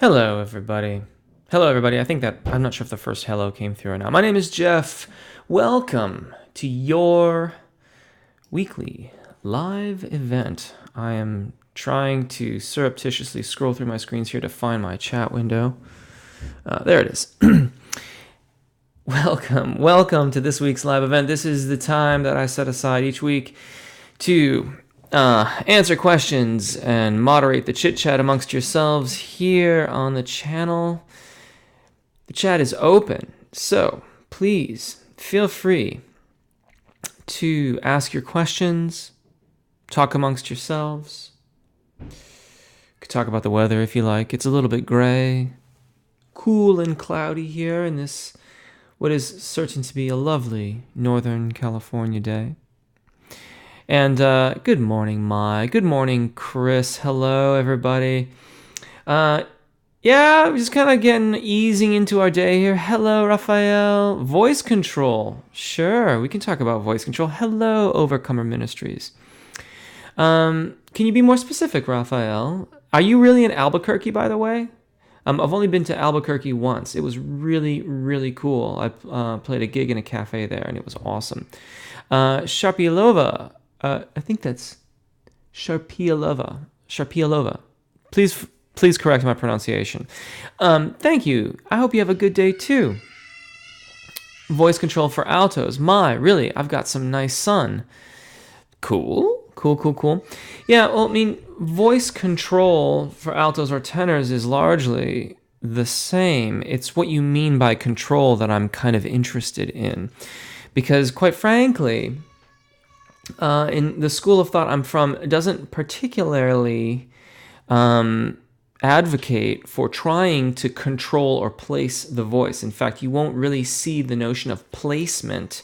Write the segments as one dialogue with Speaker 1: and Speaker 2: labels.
Speaker 1: Hello, everybody. Hello, everybody. I'm not sure if the first hello came through or not. My name is Jeff. Welcome to your weekly live event. I am trying to surreptitiously scroll through my screens here to find my chat window. There it is. Welcome to this week's live event. This is the time that I set aside each week to answer questions and moderate the chit chat amongst yourselves here on the channel. The chat is open, so please feel free to ask your questions, talk amongst yourselves. You could talk about the weather if you like. It's a little bit gray, cool and cloudy here in this, what is certain to be a lovely Northern California day. And good morning, Mai. Good morning, Chris. Hello, everybody. We're just kind of easing into our day here. Hello, Raphael. Voice control. Sure, we can talk about voice control. Hello, Overcomer Ministries. Can you be more specific, Raphael? Are you really in Albuquerque, by the way? I've only been to Albuquerque once. It was really, really cool. I played a gig in a cafe there, and it was awesome. Sharpielova. I think that's Sharpielova. Please correct my pronunciation. Thank you. I hope you have a good day too. Voice control for altos. Really, I've got some nice sun. Cool. Yeah, well, I mean, voice control for altos or tenors is largely the same. It's what you mean by control that I'm kind of interested in. Because quite frankly, in the school of thought I'm from, it doesn't particularly advocate for trying to control or place the voice. In fact, you won't really see the notion of placement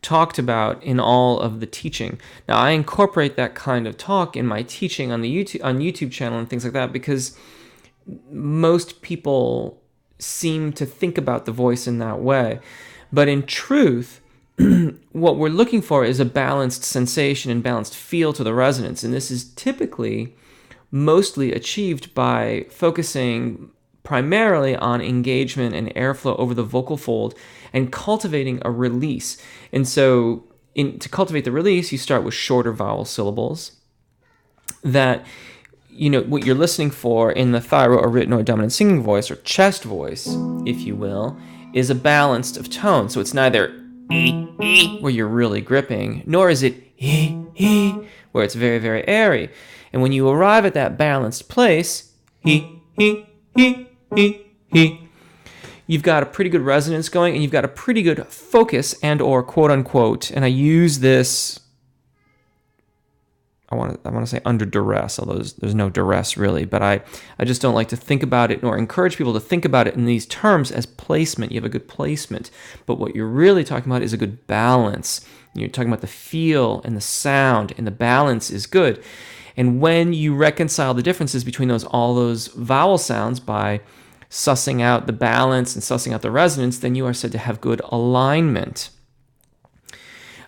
Speaker 1: talked about in all of the teaching. Now, I incorporate that kind of talk in my teaching on the YouTube channel and things like that because most people seem to think about the voice in that way. But in truth, what we're looking for is a balanced sensation and balanced feel to the resonance. And this is typically mostly achieved by focusing primarily on engagement and airflow over the vocal fold and cultivating a release. And so to cultivate the release, you start with shorter vowel syllables that, what you're listening for in the thyroarytenoid dominant singing voice or chest voice, if you will, is a balance of tone. So it's neither where you're really gripping, nor is it where it's very, very airy. And when you arrive at that balanced place, you've got a pretty good resonance going, and you've got a pretty good focus and or quote unquote, and I use this, I want to say under duress, although there's no duress really, but I just don't like to think about it nor encourage people to think about it in these terms as placement. You have a good placement, but what you're really talking about is a good balance. You're talking about the feel and the sound, and the balance is good. And when you reconcile the differences between all those vowel sounds by sussing out the balance and sussing out the resonance, then you are said to have good alignment.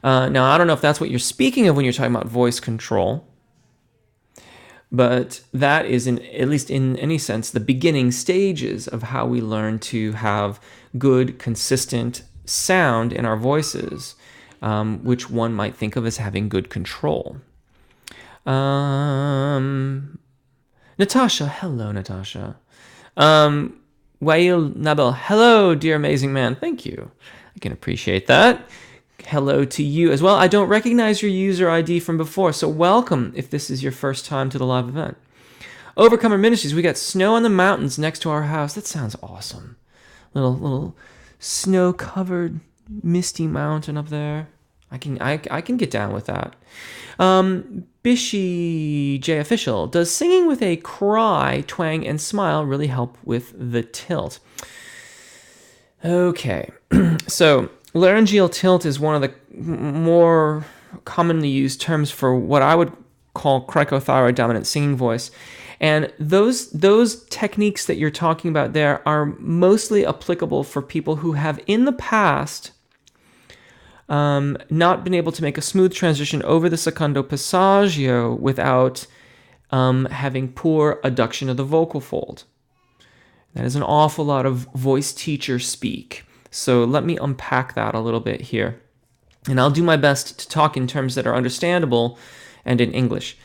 Speaker 1: Now, I don't know if that's what you're speaking of when you're talking about voice control, but that is, at least in any sense, the beginning stages of how we learn to have good, consistent sound in our voices, which one might think of as having good control. Natasha, hello, Natasha. Wail Nabil, hello, dear amazing man. Thank you. I can appreciate that. Hello to you as well. I don't recognize your user ID from before, so welcome if this is your first time to the live event. Overcomer Ministries, we got snow on the mountains next to our house. That sounds awesome. Little snow-covered, misty mountain up there. I can get down with that. Bishy J Official, does singing with a cry, twang, and smile really help with the tilt? Okay, so laryngeal tilt is one of the more commonly used terms for what I would call cricothyroid dominant singing voice. And those techniques that you're talking about there are mostly applicable for people who have in the past not been able to make a smooth transition over the secondo passaggio without having poor adduction of the vocal fold. That is an awful lot of voice teacher speak. So let me unpack that a little bit here. And I'll do my best to talk in terms that are understandable and in English.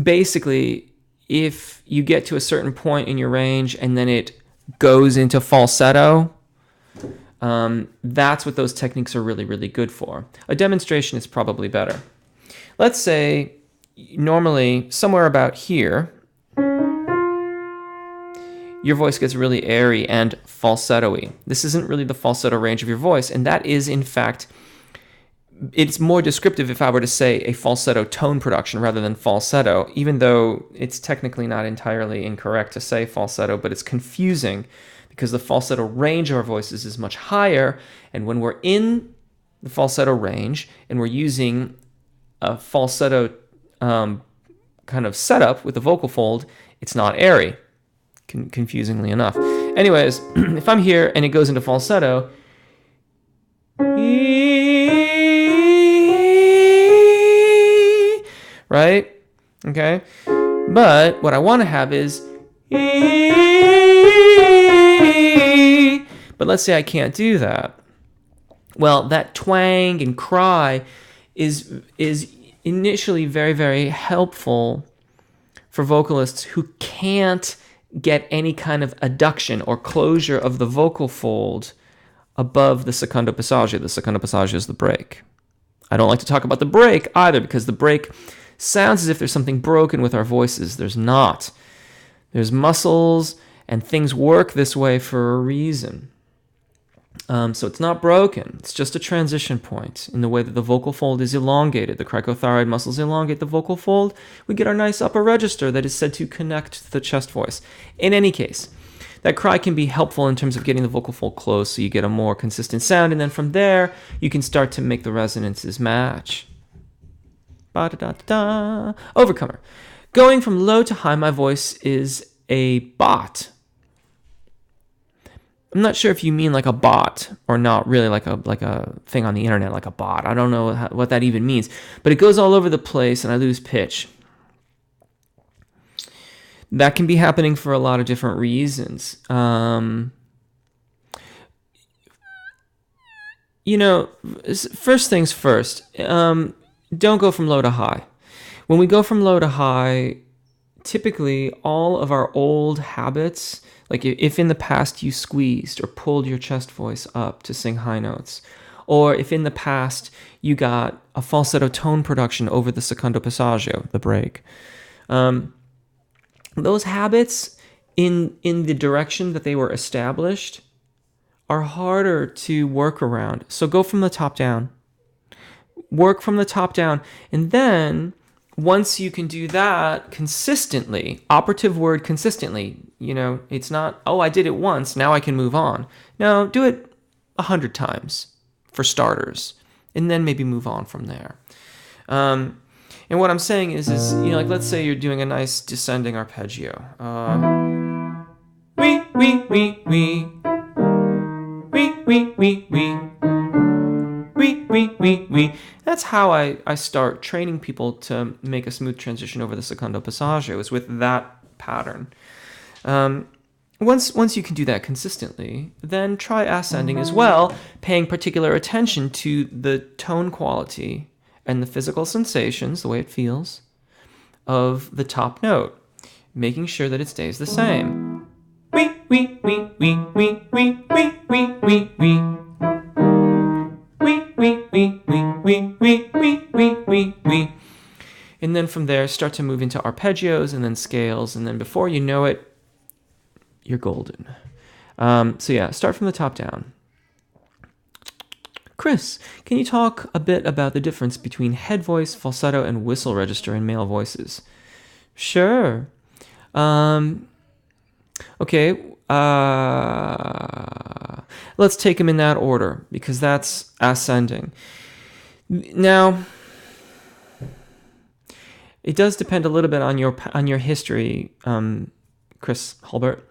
Speaker 1: Basically, if you get to a certain point in your range and then it goes into falsetto, that's what those techniques are really, really good for. A demonstration is probably better. Let's say normally somewhere about here, your voice gets really airy and falsetto-y. This isn't really the falsetto range of your voice, and that is, in fact, it's more descriptive if I were to say a falsetto tone production rather than falsetto, even though it's technically not entirely incorrect to say falsetto, but it's confusing because the falsetto range of our voices is much higher, and when we're in the falsetto range and we're using a falsetto kind of setup with the vocal fold, it's not airy. Confusingly enough. Anyways, if I'm here and it goes into falsetto, right? Okay? But what I want to have is, but let's say I can't do that. Well, that twang and cry is initially very, very helpful for vocalists who can't get any kind of adduction or closure of the vocal fold above the secondo passaggio. The secondo passaggio is the break. I don't like to talk about the break either because the break sounds as if there's something broken with our voices. There's not. There's muscles and things work this way for a reason. So it's not broken. It's just a transition point in the way that the vocal fold is elongated. The cricothyroid muscles elongate the vocal fold. We get our nice upper register that is said to connect to the chest voice. In any case, that cry can be helpful in terms of getting the vocal fold close so you get a more consistent sound. And then from there, you can start to make the resonances match. Ba-da-da-da-da. Overcomer. Going from low to high, my voice is a bot. I'm not sure if you mean like a bot or not really like a thing on the internet, like a bot. I don't know what that even means. But it goes all over the place and I lose pitch. That can be happening for a lot of different reasons. First things first, don't go from low to high. When we go from low to high, typically all of our old habits, like if in the past you squeezed or pulled your chest voice up to sing high notes, or if in the past you got a falsetto tone production over the secondo passaggio, the break, those habits in the direction that they were established are harder to work around. So go from the top down. Work from the top down, and then once you can do that consistently, operative word consistently, it's not, oh, I did it once, now I can move on. No, do it 100 times for starters, and then maybe move on from there. And what I'm saying is like let's say you're doing a nice descending arpeggio. Wee, wee, wee, wee. Wee, wee, wee, wee. Wee, wee, wee, wee. That's how I start training people to make a smooth transition over the secondo passaggio, is with that pattern. Once you can do that consistently, then try ascending as well, paying particular attention to the tone quality and the physical sensations, the way it feels, of the top note, making sure that it stays the same. Wee, wee, wee, wee, wee, wee, wee, wee, wee, wee. Wee, wee, wee, wee, wee, wee, wee, wee, wee, wee. And then from there, start to move into arpeggios and then scales. And then before you know it, you're golden. Start from the top down. Chris, can you talk a bit about the difference between head voice, falsetto, and whistle register in male voices? Sure. Okay. Let's take them in that order because that's ascending. Now, it does depend a little bit on your history, Chris Hulbert,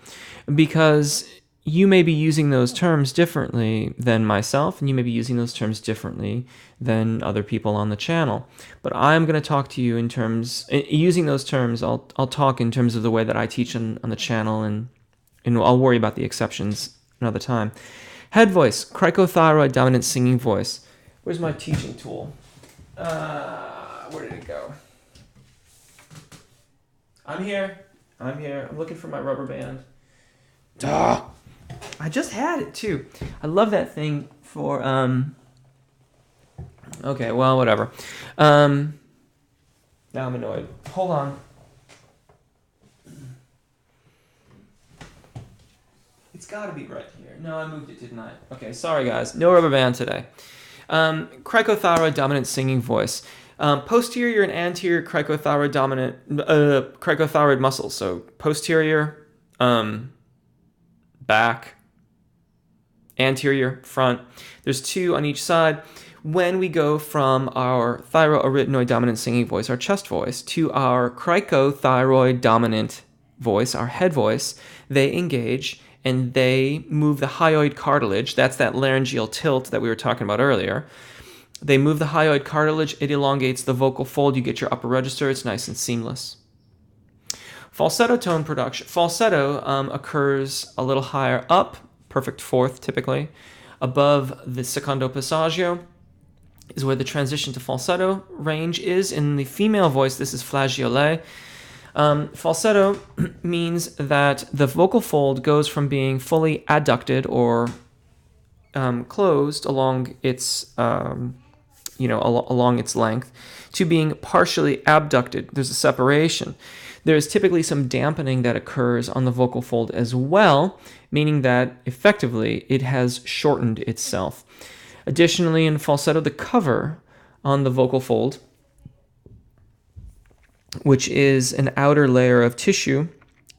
Speaker 1: because you may be using those terms differently than myself, and you may be using those terms differently than other people on the channel. But I'm going to talk to you in terms, using those terms, I'll talk in terms of the way that I teach on the channel, and I'll worry about the exceptions another time. Head voice, cricothyroid dominant singing voice. Where's my teaching tool? Where did it go? I'm here. I'm looking for my rubber band. Duh! I just had it too. I love that thing for okay, well, whatever. Now I'm annoyed. Hold on. It's gotta be right here. No, I moved it, didn't I? Okay, sorry guys. No rubber band today. Cricothyroid dominant singing voice. Posterior and anterior cricothyroid dominant cricothyroid muscles. So posterior, back, anterior, front. There's two on each side. When we go from our thyroarytenoid dominant singing voice, our chest voice, to our cricothyroid dominant voice, our head voice, they engage and they move the hyoid cartilage. That's that laryngeal tilt that we were talking about earlier. They move the hyoid cartilage. It elongates the vocal fold. You get your upper register. It's nice and seamless. Falsetto tone production. Falsetto occurs a little higher up, perfect fourth typically. Above the secondo passaggio is where the transition to falsetto range is. In the female voice, this is flageolet. Falsetto means that the vocal fold goes from being fully adducted or closed along its, along its length to being partially abducted. There's a separation. There's typically some dampening that occurs on the vocal fold as well, meaning that effectively it has shortened itself. Additionally, in falsetto, the cover on the vocal fold, which is an outer layer of tissue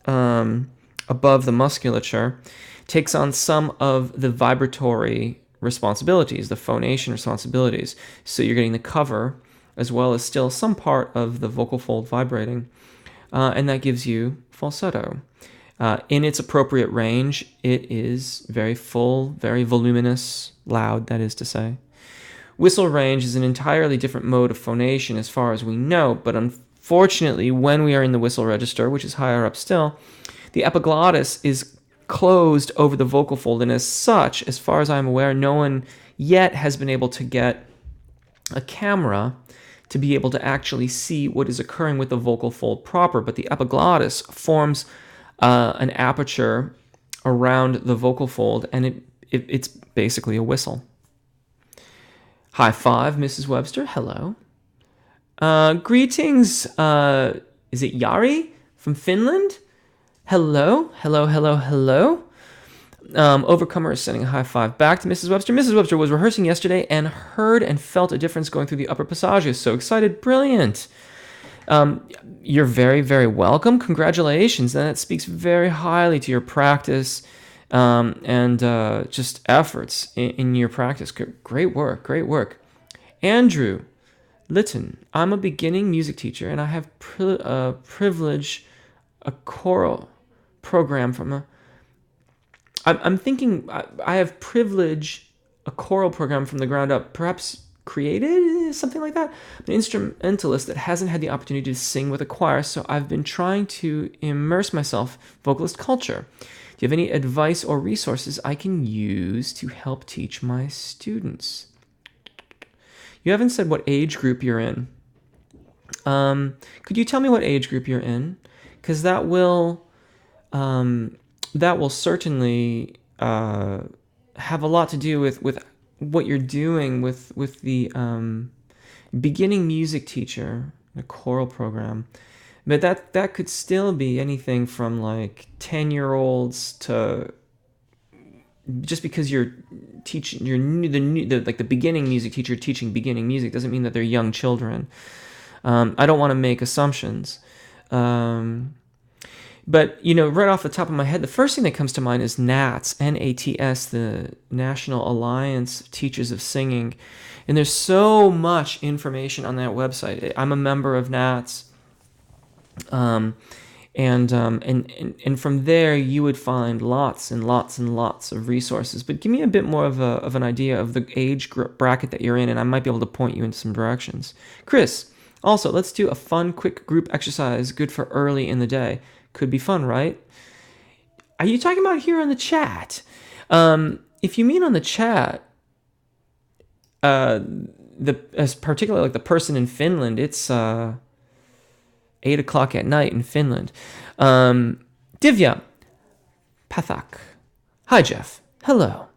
Speaker 1: above the musculature, takes on some of the vibratory responsibilities, the phonation responsibilities. So you're getting the cover as well as still some part of the vocal fold vibrating. And that gives you falsetto. In its appropriate range, it is very full, very voluminous, loud, that is to say. Whistle range is an entirely different mode of phonation as far as we know, but unfortunately, when we are in the whistle register, which is higher up still, the epiglottis is closed over the vocal fold, and as such, as far as I'm aware, no one yet has been able to get a camera to be able to actually see what is occurring with the vocal fold proper, but the epiglottis forms an aperture around the vocal fold, and it's basically a whistle. High five, Mrs. Webster. Hello. Greetings. Is it Yari from Finland? Hello. Overcomer is sending a high five back to Mrs. Webster. Mrs. Webster was rehearsing yesterday and heard and felt a difference going through the upper passages. So excited. Brilliant. You're very, very welcome. Congratulations. And that speaks very highly to your practice and just efforts in your practice. Great work. Andrew Litton. I'm a beginning music teacher and I have privilege a choral program from a... I'm thinking I have privilege a choral program from the ground up, perhaps created, something like that. I'm an instrumentalist that hasn't had the opportunity to sing with a choir, so I've been trying to immerse myself in vocalist culture. Do you have any advice or resources I can use to help teach my students? You haven't said what age group you're in. Could you tell me what age group you're in? Because that will certainly have a lot to do with what you're doing with the beginning music teacher, the choral program. But that could still be anything from like 10-year-olds to, just because you're teaching, you're the beginning music teacher teaching beginning music doesn't mean that they're young children. I don't want to make assumptions. But, right off the top of my head, the first thing that comes to mind is NATS, N-A-T-S, the National Alliance of Teachers of Singing. And there's so much information on that website. I'm a member of NATS. And from there you would find lots and lots and lots of resources. But give me a bit more of an idea of the age bracket that you're in, and I might be able to point you in some directions. Chris, also, let's do a fun, quick group exercise, good for early in the day. Could be fun, right? Are you talking about here on the chat? If you mean on the chat, particularly like the person in Finland, it's 8 o'clock at night in Finland. Divya, Pathak. Hi, Jeff. Hello.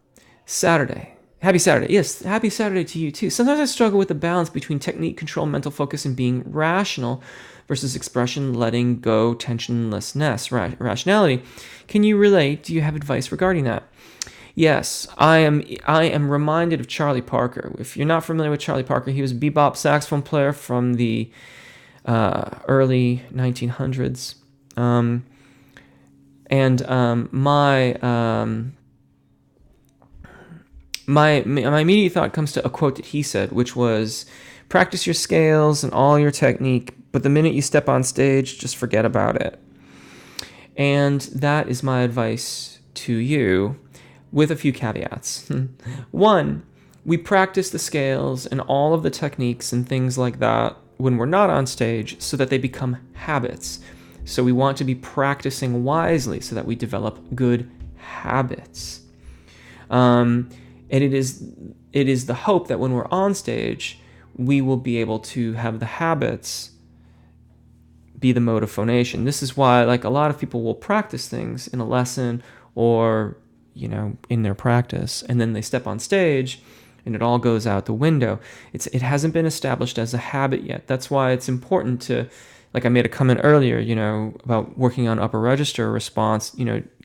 Speaker 1: Saturday. Happy Saturday. Yes, happy Saturday to you too. Sometimes I struggle with the balance between technique, control, mental focus, and being rational versus expression, letting go, tensionlessness, rationality. Can you relate? Do you have advice regarding that? Yes, I am reminded of Charlie Parker. If you're not familiar with Charlie Parker, he was a bebop saxophone player from the early 1900s. My immediate thought comes to a quote that he said, which was, practice your scales and all your technique, but the minute you step on stage, just forget about it. And that is my advice to you, with a few caveats. One, we practice the scales and all of the techniques and things like that when we're not on stage so that they become habits. So we want to be practicing wisely so that we develop good habits. And it is the hope that when we're on stage, we will be able to have the habits be the mode of phonation. This is why, like, a lot of people will practice things in a lesson or, in their practice, and then they step on stage and it all goes out the window. It hasn't been established as a habit yet. That's why it's important to, like I made a comment earlier, about working on upper register response,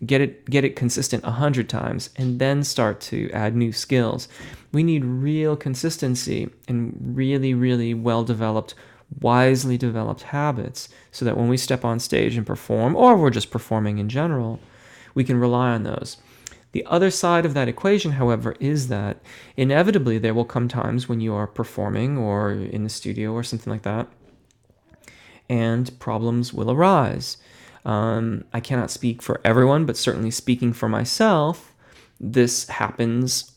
Speaker 1: get it consistent 100 times and then start to add new skills. We need real consistency and really, really well-developed, wisely developed habits so that when we step on stage and perform, or we're just performing in general, we can rely on those. The other side of that equation, however, is that inevitably there will come times when you are performing or in the studio or something like that, and problems will arise. I cannot speak for everyone, but certainly speaking for myself, this happens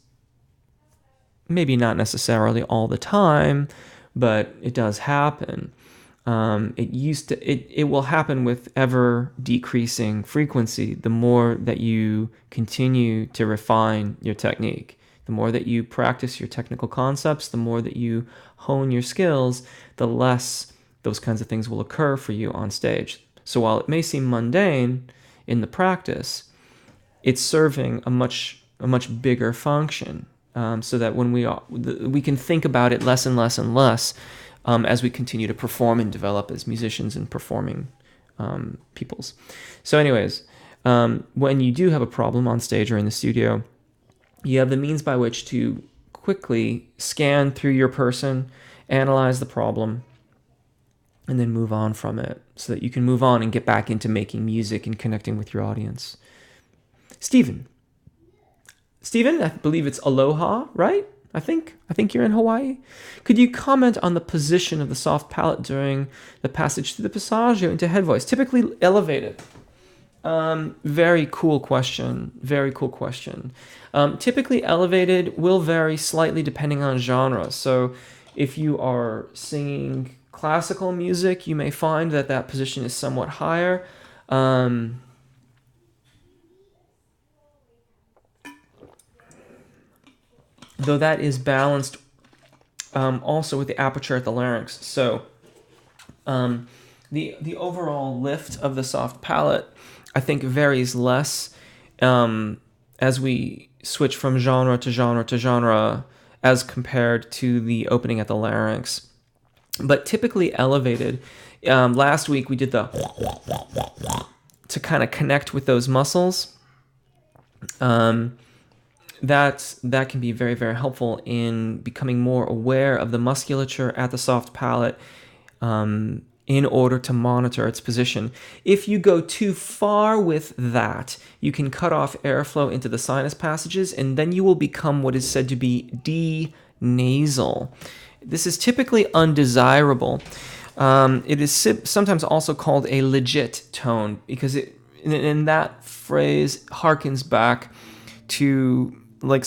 Speaker 1: maybe not necessarily all the time, but it does happen. It will happen with ever decreasing frequency. The more that you continue to refine your technique, the more that you practice your technical concepts, the more that you hone your skills, the less those kinds of things will occur for you on stage. So while it may seem mundane in the practice, it's serving a much bigger function, so that when we can think about it less and less and less as we continue to perform and develop as musicians and performing peoples. So anyways, when you do have a problem on stage or in the studio, you have the means by which to quickly scan through your person, analyze the problem, and then move on from it so that you can move on and get back into making music and connecting with your audience. Steven, I believe it's aloha, right? I think you're in Hawaii. Could you comment on the position of the soft palate during the passage through the passaggio into head voice? Typically elevated. Very cool question. Typically elevated will vary slightly depending on genre. So if you are singing classical music, you may find that position is somewhat higher. Though that is balanced also with the aperture at the larynx. So the overall lift of the soft palate, I think, varies less as we switch from genre to genre to genre as compared to the opening at the larynx. But typically elevated. Last week we did the to kind of connect with those muscles. That can be very, very helpful in becoming more aware of the musculature at the soft palate in order to monitor its position. If you go too far with that, you can cut off airflow into the sinus passages, and then you will become what is said to be denasal. This is typically undesirable. It is sometimes also called a legit tone because in that phrase harkens back to like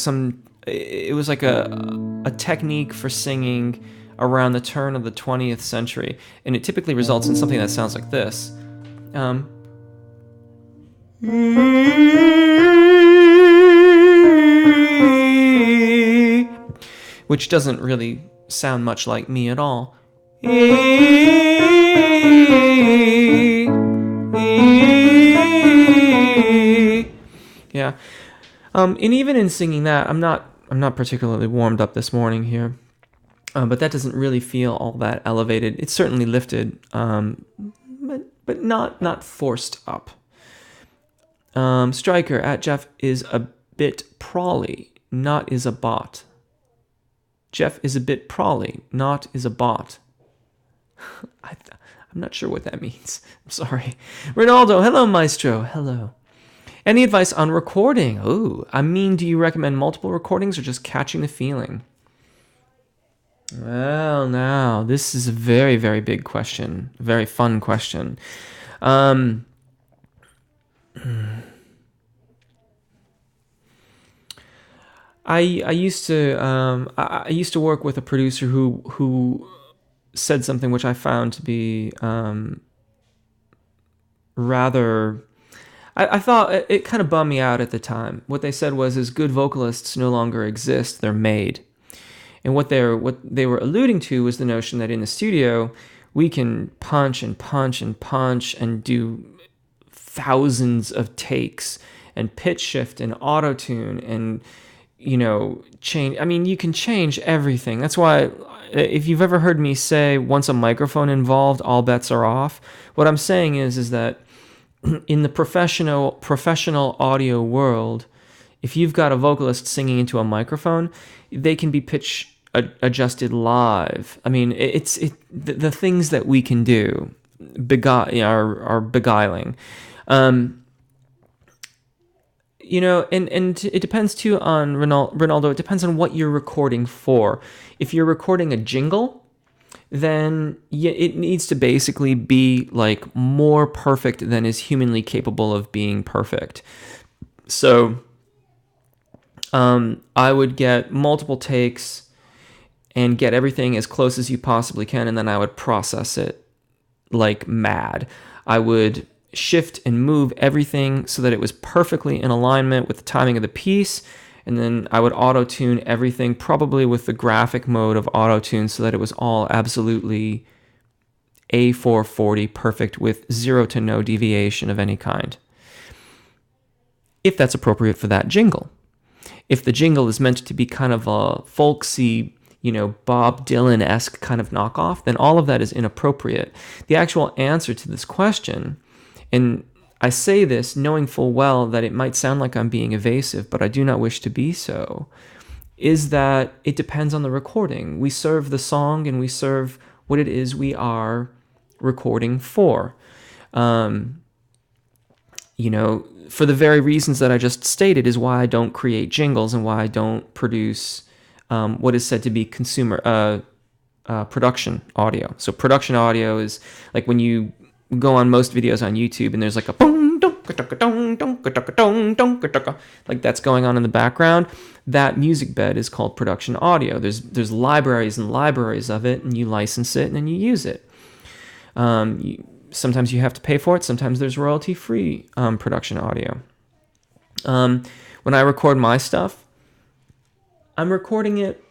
Speaker 1: it was like a technique for singing around the turn of the 20th century, and it typically results in something that sounds like this. Which doesn't really sound much like me at all. Yeah. And even in singing that, I'm not particularly warmed up this morning here. But that doesn't really feel all that elevated. It's certainly lifted, but not forced up. Striker at Jeff is a bit prolly, not is a bot. Jeff is a bit prolly, not is a bot. I'm not sure what that means. I'm sorry. Ronaldo, hello, Maestro. Hello. Any advice on recording? Oh, do you recommend multiple recordings or just catching the feeling? Well, now, this is a very, very big question. A very fun question. I used to work with a producer who said something which I found to be rather. I thought it kind of bummed me out at the time. What they said was, good vocalists no longer exist; they're made. And what they were alluding to was the notion that in the studio we can punch and punch and punch and do thousands of takes and pitch shift and auto tune and change. You can change everything. That's why if you've ever heard me say once a microphone involved, all bets are off, what I'm saying is that in the professional audio world, if you've got a vocalist singing into a microphone, they can be pitch adjusted live. The things that we can do are beguiling. And it depends too on Ronaldo. It depends on what you're recording for. If you're recording a jingle, then it needs to basically be like more perfect than is humanly capable of being perfect. So, I would get multiple takes and get everything as close as you possibly can, and then I would process it like mad. I would shift and move everything so that it was perfectly in alignment with the timing of the piece, and then I would auto-tune everything, probably with the graphic mode of auto-tune, so that it was all absolutely A440 perfect with zero to no deviation of any kind. If that's appropriate for that jingle. If the jingle is meant to be kind of a folksy, Bob Dylan-esque kind of knockoff, then all of that is inappropriate. The actual answer to this question, and I say this knowing full well that it might sound like I'm being evasive, but I do not wish to be so, is that it depends on the recording. We serve the song and we serve what it is we are recording for. For the very reasons that I just stated is why I don't create jingles and why I don't produce what is said to be consumer production audio. So production audio is like when you go on most videos on YouTube and there's like a boom, like that's going on in the background. That music bed is called production audio. There's libraries and libraries of it, and you license it and then you use it. Sometimes you have to pay for it. Sometimes there's royalty-free production audio. When I record my stuff, I'm recording it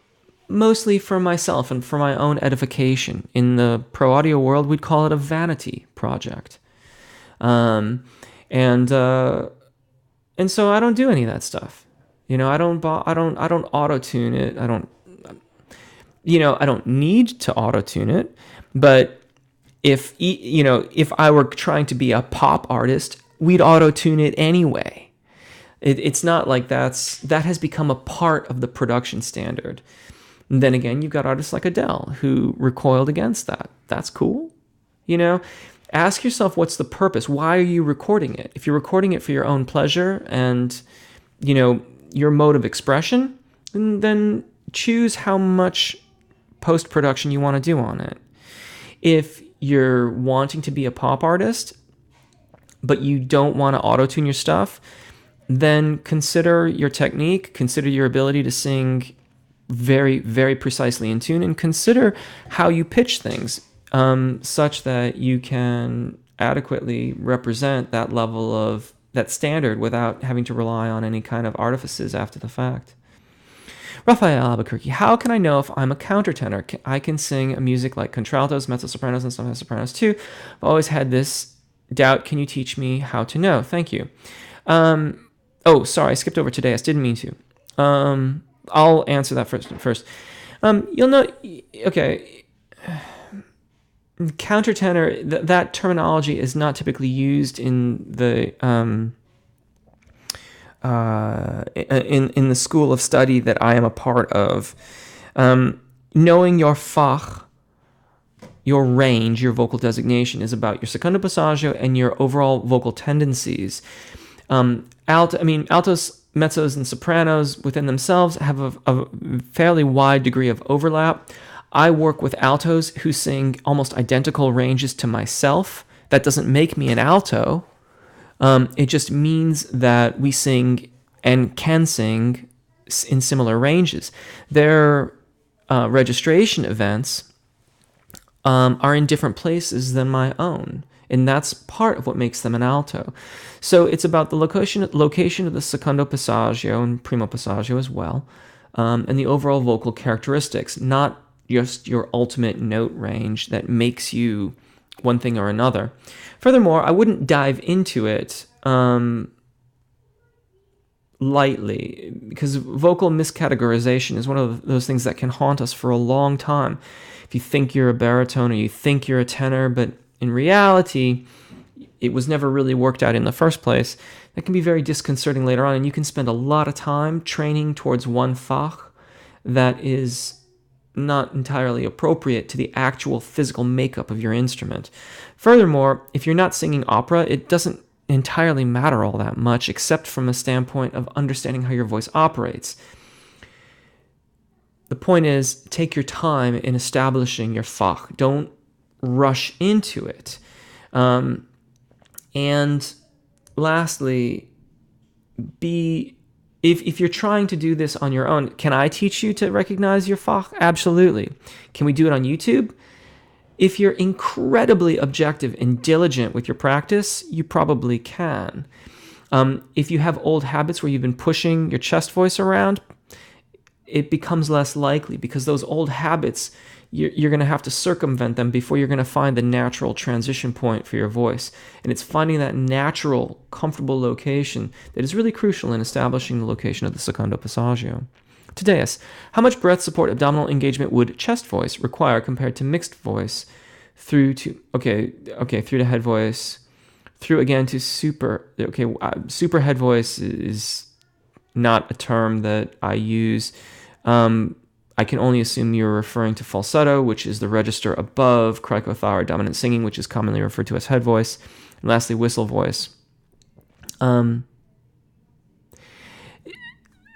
Speaker 1: mostly for myself and for my own edification. In the pro audio world, we'd call it a vanity project. And so I don't do any of that stuff. I don't auto tune it. I don't need to auto tune it. But if I were trying to be a pop artist, we'd auto tune it anyway. It's not like that has become a part of the production standard. And then again, you've got artists like Adele who recoiled against that. That's cool. Ask yourself, what's the purpose? Why are you recording it? If you're recording it for your own pleasure and, your mode of expression, then choose how much post-production you want to do on it. If you're wanting to be a pop artist, but you don't want to auto-tune your stuff, then consider your technique, consider your ability to sing very, very precisely in tune, and consider how you pitch things such that you can adequately represent that level of that standard without having to rely on any kind of artifices after the fact. Raphael Albuquerque, how can I know if I'm a countertenor? I can sing music like contraltos, mezzo-sopranos, and sometimes sopranos too. I've always had this doubt. Can you teach me how to know? Thank you. Oh, sorry, I skipped over today. I didn't mean to. I'll answer that first. You'll know, okay, countertenor, that terminology is not typically used in the in the school of study that I am a part of. Knowing your Fach, your range, your vocal designation, is about your secondo passaggio and your overall vocal tendencies. Altos, mezzos, and sopranos within themselves have a fairly wide degree of overlap. I work with altos who sing almost identical ranges to myself. That doesn't make me an alto. It just means that we sing and can sing in similar ranges. Their registration events are in different places than my own, and that's part of what makes them an alto. So it's about the location of the secondo passaggio and primo passaggio as well, and the overall vocal characteristics, not just your ultimate note range that makes you one thing or another. Furthermore, I wouldn't dive into it lightly, because vocal miscategorization is one of those things that can haunt us for a long time. If you think you're a baritone or you think you're a tenor, but in reality, it was never really worked out in the first place, that can be very disconcerting later on, and you can spend a lot of time training towards one Fach that is not entirely appropriate to the actual physical makeup of your instrument. Furthermore, if you're not singing opera, it doesn't entirely matter all that much, except from a standpoint of understanding how your voice operates. The point is, take your time in establishing your Fach. Don't rush into it. And lastly, if you're trying to do this on your own, can I teach you to recognize your Fach? Absolutely. Can we do it on YouTube? If you're incredibly objective and diligent with your practice, you probably can. If you have old habits where you've been pushing your chest voice around, it becomes less likely, because those old habits, you're going to have to circumvent them before you're going to find the natural transition point for your voice. And it's finding that natural, comfortable location that is really crucial in establishing the location of the secondo passaggio. Tadeus, how much breath support abdominal engagement would chest voice require compared to mixed voice through to head voice, through again to super? Super head voice is not a term that I use. I can only assume you're referring to falsetto, which is the register above cricothyroid dominant singing, which is commonly referred to as head voice. And lastly, whistle voice.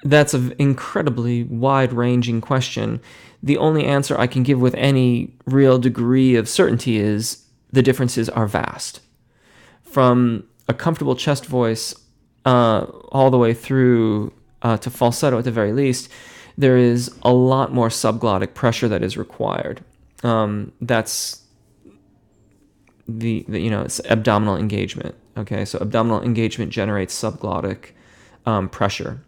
Speaker 1: That's an incredibly wide-ranging question. The only answer I can give with any real degree of certainty is the differences are vast. From a comfortable chest voice all the way through to falsetto at the very least, there is a lot more subglottic pressure that is required. That's it's abdominal engagement. Okay, so abdominal engagement generates subglottic pressure,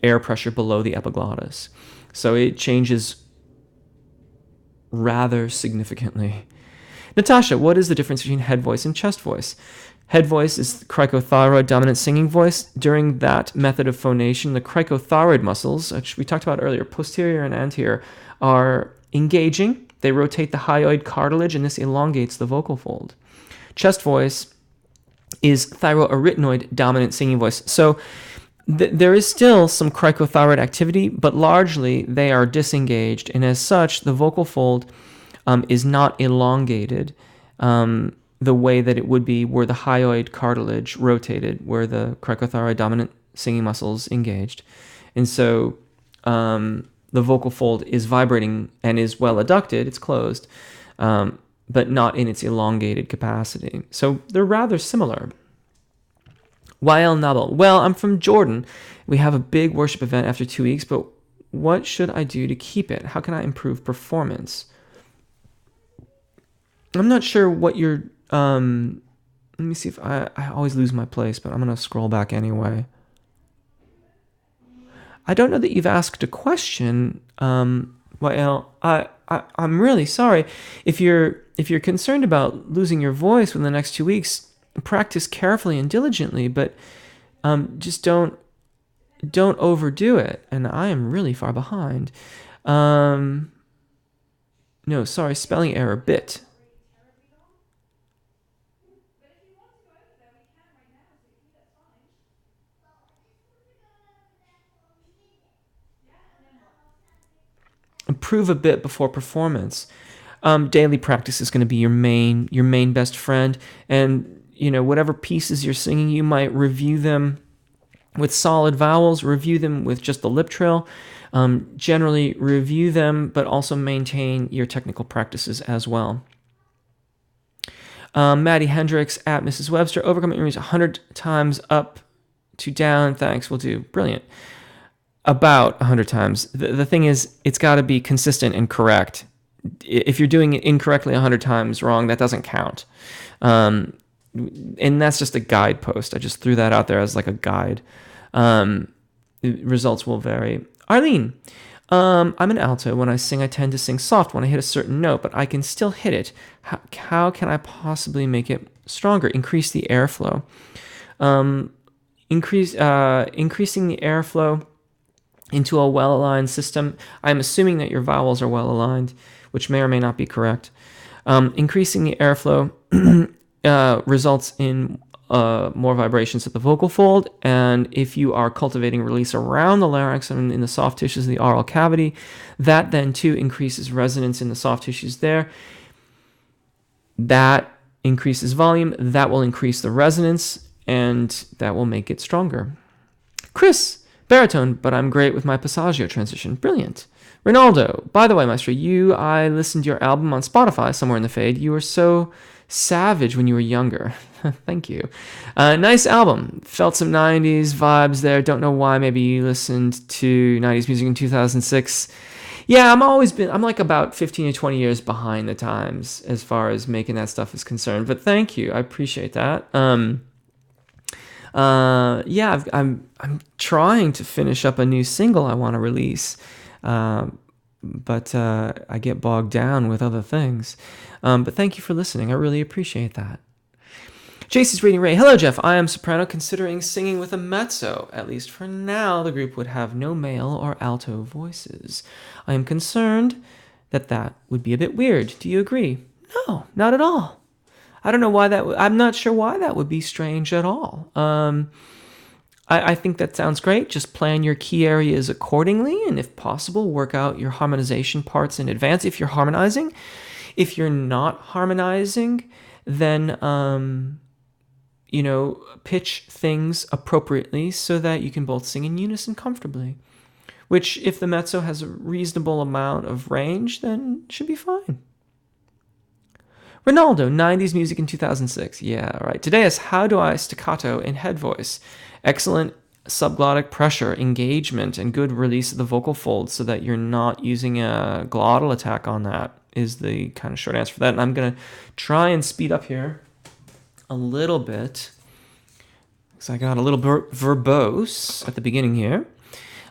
Speaker 1: air pressure below the epiglottis. So it changes rather significantly. Natasha, what is the difference between head voice and chest voice? Head voice is the cricothyroid dominant singing voice. During that method of phonation, the cricothyroid muscles, which we talked about earlier, posterior and anterior, are engaging. They rotate the hyoid cartilage, and this elongates the vocal fold. Chest voice is thyroarytenoid dominant singing voice. So there is still some cricothyroid activity, but largely they are disengaged, and as such, the vocal fold is not elongated the way that it would be were the hyoid cartilage rotated, where the cricothyroid dominant singing muscles engaged. And so the vocal fold is vibrating and is well adducted, it's closed, but not in its elongated capacity. So they're rather similar. YL Nabel. Well, I'm from Jordan. We have a big worship event after 2 weeks, but what should I do to keep it? How can I improve performance? I'm not sure what you're... let me see if I always lose my place, but I'm going to scroll back anyway. I don't know that you've asked a question. Well, I'm really sorry. If you're concerned about losing your voice within the next 2 weeks, practice carefully and diligently, but just don't overdo it. And I am really far behind. No, sorry, spelling error, bit. Improve a bit before performance. Daily practice is going to be your main best friend, and whatever pieces you're singing, you might review them with solid vowels, review them with just the lip trill. Generally review them, but also maintain your technical practices as well. Maddie Hendricks at Mrs. Webster, overcoming injuries 100 times up to down. Thanks, will do. Brilliant. About 100 times. The thing is, it's got to be consistent and correct. If you're doing it incorrectly 100 times wrong, that doesn't count. And that's just a guidepost. I just threw that out there as like a guide. Results will vary. Arlene, I'm an alto. When I sing, I tend to sing soft when I hit a certain note, but I can still hit it. How can I possibly make it stronger? Increase the airflow. Increasing the airflow into a well-aligned system. I'm assuming that your vowels are well-aligned, which may or may not be correct. Increasing the airflow results in more vibrations at the vocal fold, and if you are cultivating release around the larynx and in the soft tissues of the oral cavity, that then too increases resonance in the soft tissues there. That increases volume, that will increase the resonance, and that will make it stronger. Chris, baritone, but I'm great with my passaggio transition. Brilliant. Ronaldo, by the way, Maestro, I listened to your album on Spotify, Somewhere in the Fade. You were so savage when you were younger. Thank you. Nice album. Felt some 90s vibes there. Don't know why. Maybe you listened to 90s music in 2006. Yeah, I'm like about 15 to 20 years behind the times as far as making that stuff is concerned. But thank you. I appreciate that. I'm trying to finish up a new single I want to release, but I get bogged down with other things. But thank you for listening. I really appreciate that. JC's reading Ray. Hello, Jeff. I am soprano considering singing with a mezzo. At least for now, the group would have no male or alto voices. I am concerned that would be a bit weird. Do you agree? No, not at all. I don't know why I'm not sure why that would be strange at all. I think that sounds great. Just plan your key areas accordingly, and if possible, work out your harmonization parts in advance if you're harmonizing. If you're not harmonizing, then, pitch things appropriately so that you can both sing in unison comfortably, which if the mezzo has a reasonable amount of range, then should be fine. Ronaldo, 90s music in 2006. Yeah, right. Today is how do I staccato in head voice? Excellent subglottic pressure, engagement, and good release of the vocal folds so that you're not using a glottal attack on that is the kind of short answer for that. And I'm going to try and speed up here a little bit because I got a little verbose at the beginning here.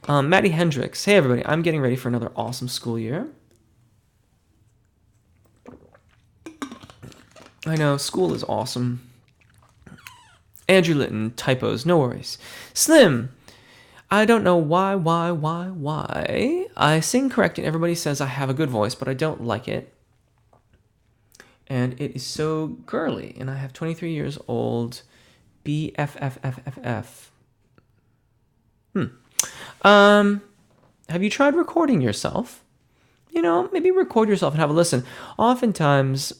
Speaker 1: Maddie Hendricks. Hey, everybody. I'm getting ready for another awesome school year. I know, school is awesome. Andrew Litton, typos, no worries. Slim, I don't know why. I sing correct and everybody says I have a good voice, but I don't like it. And it is so girly. And I have 23 years old. BFFFFF. Have you tried recording yourself? Maybe record yourself and have a listen. Oftentimes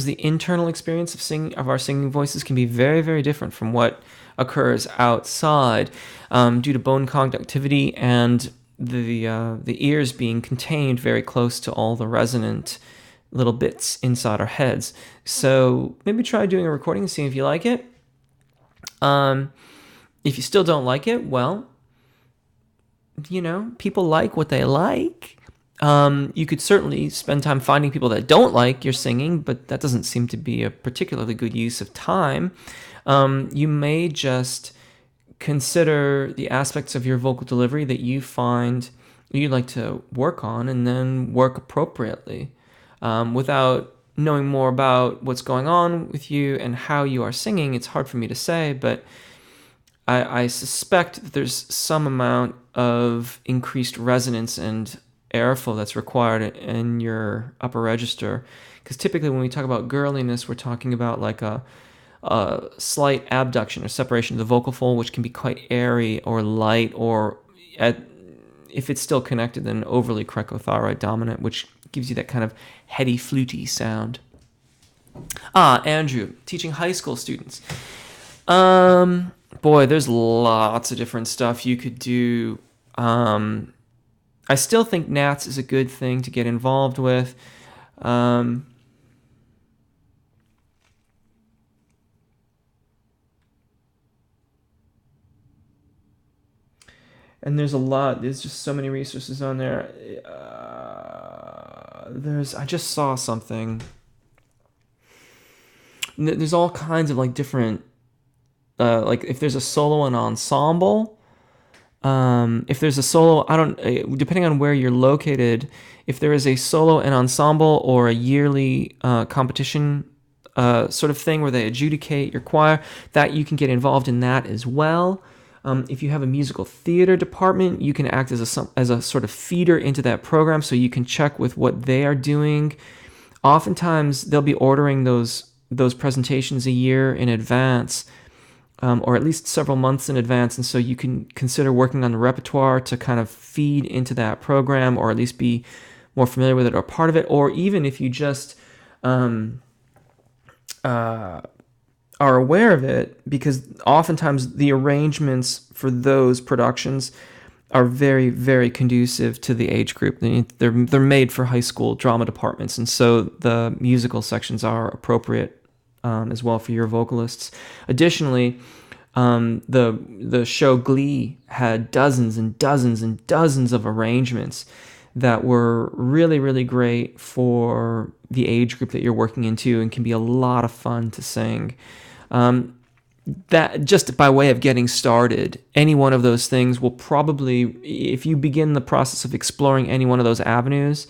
Speaker 1: the internal experience of our singing voices can be very, very different from what occurs outside due to bone conductivity and the ears being contained very close to all the resonant little bits inside our heads. So maybe try doing a recording and seeing if you like it. If you still don't like it, well, people like what they like. You could certainly spend time finding people that don't like your singing, but that doesn't seem to be a particularly good use of time. You may just consider the aspects of your vocal delivery that you find you'd like to work on, and then work appropriately. Without knowing more about what's going on with you and how you are singing, it's hard for me to say, but I suspect that there's some amount of increased resonance and airflow that's required in your upper register. Because typically when we talk about girliness, we're talking about like a slight abduction or separation of the vocal fold, which can be quite airy or light, or if it's still connected, then overly cricothyroid dominant, which gives you that kind of heady, fluty sound. Andrew, teaching high school students. Boy, there's lots of different stuff you could do. I still think Nats is a good thing to get involved with. And there's just so many resources on there. I just saw something. There's all kinds of like different, like if there's a solo and ensemble, if there's a solo, depending on where you're located, if there is a solo and ensemble or a yearly competition sort of thing where they adjudicate your choir, that you can get involved in that as well. If you have a musical theater department, you can act as a sort of feeder into that program, so you can check with what they are doing. Oftentimes, they'll be ordering those presentations a year in advance, or at least several months in advance, and so you can consider working on the repertoire to kind of feed into that program, or at least be more familiar with it or part of it. Or even if you just are aware of it, because oftentimes the arrangements for those productions are very, very conducive to the age group. They're made for high school drama departments, and so the musical sections are appropriate as well for your vocalists. Additionally, the show Glee had dozens and dozens and dozens of arrangements that were really, really great for the age group that you're working into, and can be a lot of fun to sing. That just by way of getting started, any one of those things will probably, if you begin the process of exploring any one of those avenues,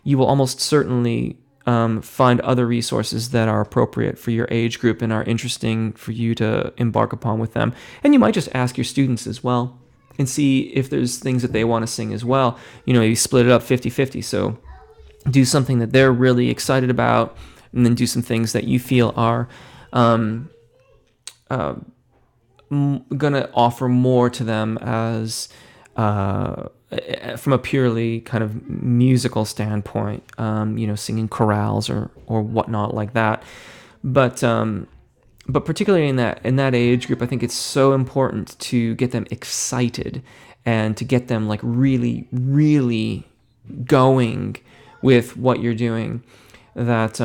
Speaker 1: you will almost certainly find other resources that are appropriate for your age group and are interesting for you to embark upon with them. And you might just ask your students as well and see if there's things that they want to sing as well. You split it up 50-50. So do something that they're really excited about, and then do some things that you feel are going to offer more to them as from a purely kind of musical standpoint, singing chorales or whatnot like that. But particularly in that age group, I think it's so important to get them excited and to get them like really, really going with what you're doing, that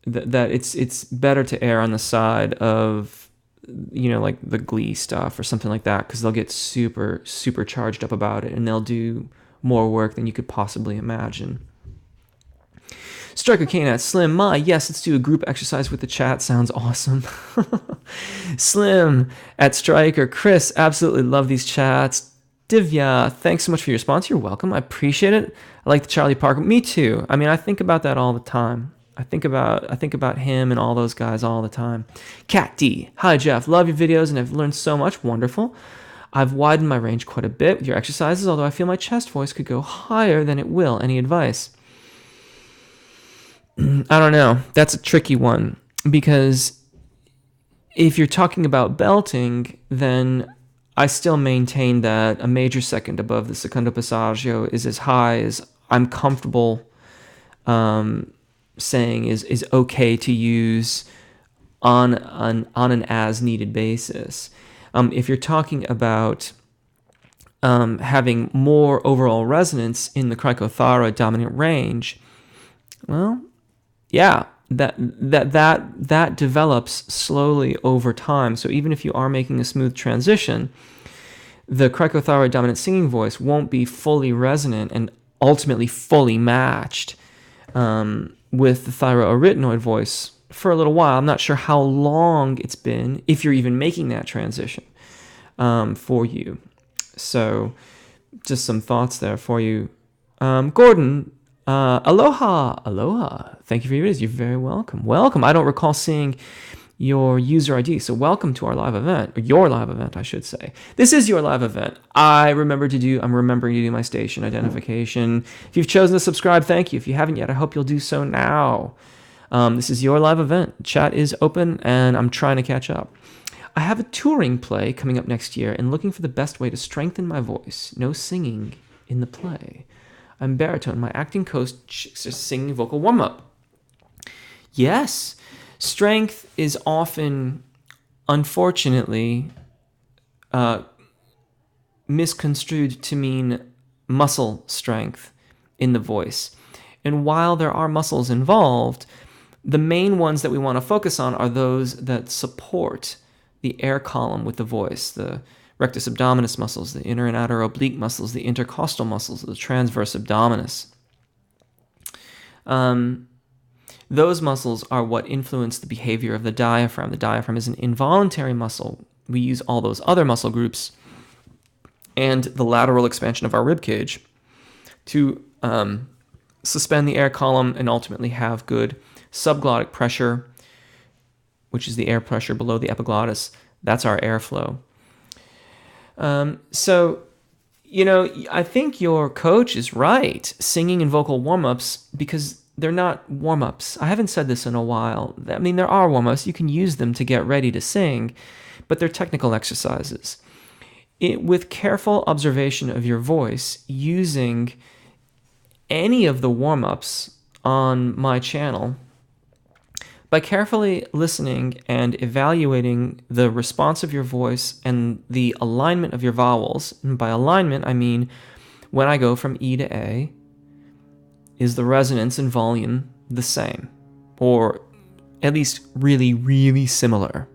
Speaker 1: it's better to err on the side of, like the Glee stuff or something like that, because they'll get super, super charged up about it, and they'll do more work than you could possibly imagine. Striker Kane Slim, yes, let's do a group exercise with the chat. Sounds awesome. Slim at Striker. Chris, absolutely love these chats. Divya, thanks so much for your response. You're welcome. I appreciate it. I like the Charlie Parker. Me too. I mean, I think about that all the time. I think about him and all those guys all the time. Cat D, hi Jeff, love your videos and I've learned so much. Wonderful. I've widened my range quite a bit with your exercises, although I feel my chest voice could go higher than it will. Any advice? I don't know. That's a tricky one, because if you're talking about belting, then I still maintain that a major second above the secondo passaggio is as high as I'm comfortable saying is okay to use on an as needed basis. If you're talking about having more overall resonance in the cricothyroid dominant range, well, yeah, that develops slowly over time. So even if you are making a smooth transition, the cricothyroid dominant singing voice won't be fully resonant and ultimately fully matched with the thyroarytenoid voice for a little while. I'm not sure how long it's been, if you're even making that transition for you. So just some thoughts there for you. Gordon, aloha. Thank you for your videos. You're very welcome. Welcome. I don't recall seeing your user ID, so welcome to our live event, or your live event, I should say. This is your live event. I'm remembering to do my station identification. If you've chosen to subscribe, thank you. If you haven't yet, I hope you'll do so now. This is your live event. Chat is open, and I'm trying to catch up. I have a touring play coming up next year and looking for the best way to strengthen my voice. No singing in the play. I'm baritone. My acting coach is singing vocal warm-up. Yes, strength is often, unfortunately, misconstrued to mean muscle strength in the voice. And while there are muscles involved, the main ones that we want to focus on are those that support the air column with the voice, the rectus abdominis muscles, the inner and outer oblique muscles, the intercostal muscles, the transverse abdominis. Those muscles are what influence the behavior of the diaphragm. The diaphragm is an involuntary muscle. We use all those other muscle groups and the lateral expansion of our rib cage to suspend the air column and ultimately have good subglottic pressure, which is the air pressure below the epiglottis. That's our airflow. So, I think your coach is right, singing and vocal warm-ups, because they're not warm-ups. I haven't said this in a while. I mean, there are warm-ups. You can use them to get ready to sing, but they're technical exercises. With careful observation of your voice, using any of the warm-ups on my channel, by carefully listening and evaluating the response of your voice and the alignment of your vowels, and by alignment, I mean when I go from E to A, is the resonance and volume the same? Or at least really, really similar,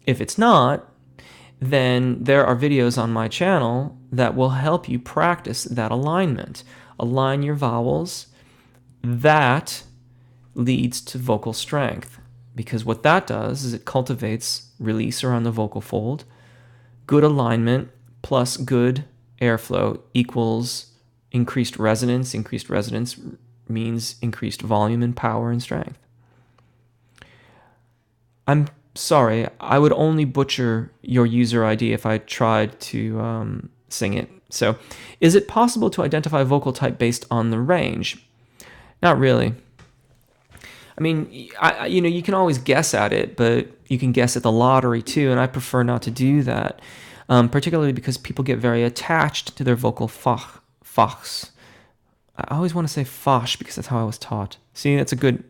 Speaker 1: If it's not, then there are videos on my channel that will help you practice that alignment. Align your vowels. That leads to vocal strength, because what that does is it cultivates release around the vocal fold. Good alignment plus good airflow equals increased resonance. Increased resonance means increased volume and power and strength. I'm sorry, I would only butcher your user ID if I tried to sing it. So, is it possible to identify vocal type based on the range? Not really. I mean, you can always guess at it, but you can guess at the lottery too, and I prefer not to do that, particularly because people get very attached to their vocal fachs. I always want to say fash because that's how I was taught. See, that's a good